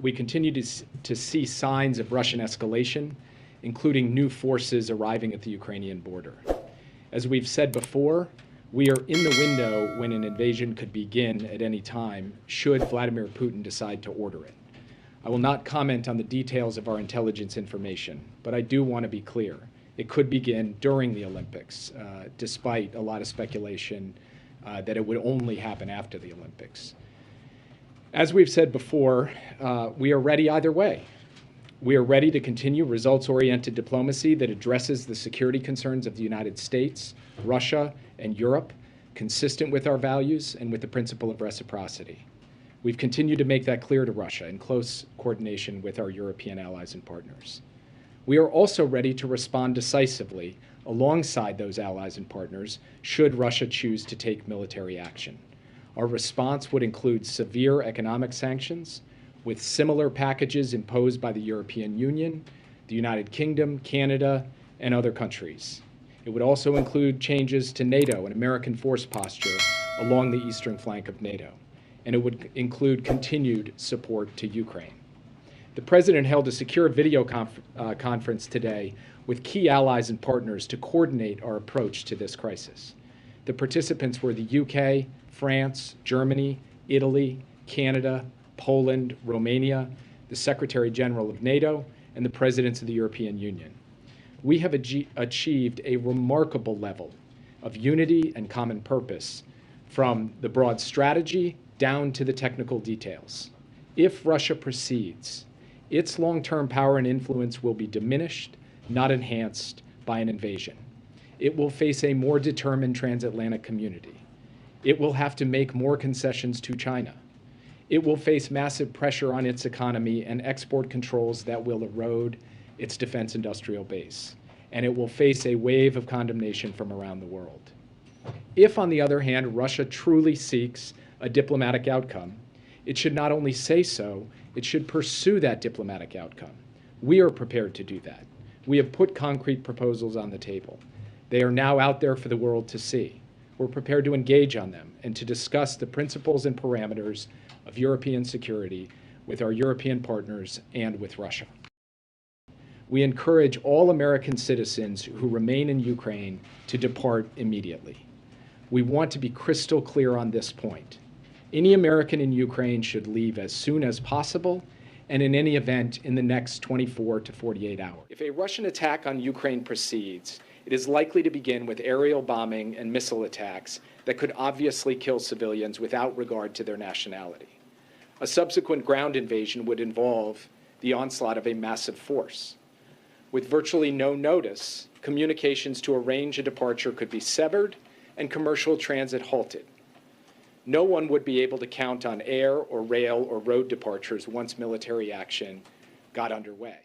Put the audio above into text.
we continue to see signs of Russian escalation, including new forces arriving at the Ukrainian border. As we've said before, we are in the window when an invasion could begin at any time, should Vladimir Putin decide to order it. I will not comment on the details of our intelligence information, but I do want to be clear. It could begin during the Olympics, despite a lot of speculation that it would only happen after the Olympics. As we've said before, we are ready either way. We are ready to continue results-oriented diplomacy that addresses the security concerns of the United States, Russia, and Europe, consistent with our values and with the principle of reciprocity. We've continued to make that clear to Russia in close coordination with our European allies and partners. We are also ready to respond decisively alongside those allies and partners should Russia choose to take military action. Our response would include severe economic sanctions, with similar packages imposed by the European Union, the United Kingdom, Canada, and other countries. It would also include changes to NATO and American force posture along the eastern flank of NATO, and it would include continued support to Ukraine. The President held a secure video conference today with key allies and partners to coordinate our approach to this crisis. The participants were the UK, France, Germany, Italy, Canada, Poland, Romania, the Secretary General of NATO, and the Presidents of the European Union. We have achieved a remarkable level of unity and common purpose from the broad strategy down to the technical details. If Russia proceeds, its long-term power and influence will be diminished, not enhanced, by an invasion. It will face a more determined transatlantic community. It will have to make more concessions to China. It will face massive pressure on its economy and export controls that will erode its defense industrial base. And it will face a wave of condemnation from around the world. If, on the other hand, Russia truly seeks a diplomatic outcome, it should not only say so, it should pursue that diplomatic outcome. We are prepared to do that. We have put concrete proposals on the table. They are now out there for the world to see. We're prepared to engage on them and to discuss the principles and parameters of European security with our European partners and with Russia. We encourage all American citizens who remain in Ukraine to depart immediately. We want to be crystal clear on this point. Any American in Ukraine should leave as soon as possible, and in any event in the next 24 to 48 hours. If a Russian attack on Ukraine proceeds, it is likely to begin with aerial bombing and missile attacks that could obviously kill civilians without regard to their nationality. A subsequent ground invasion would involve the onslaught of a massive force. With virtually no notice, communications to arrange a departure could be severed and commercial transit halted. No one would be able to count on air or rail or road departures once military action got underway.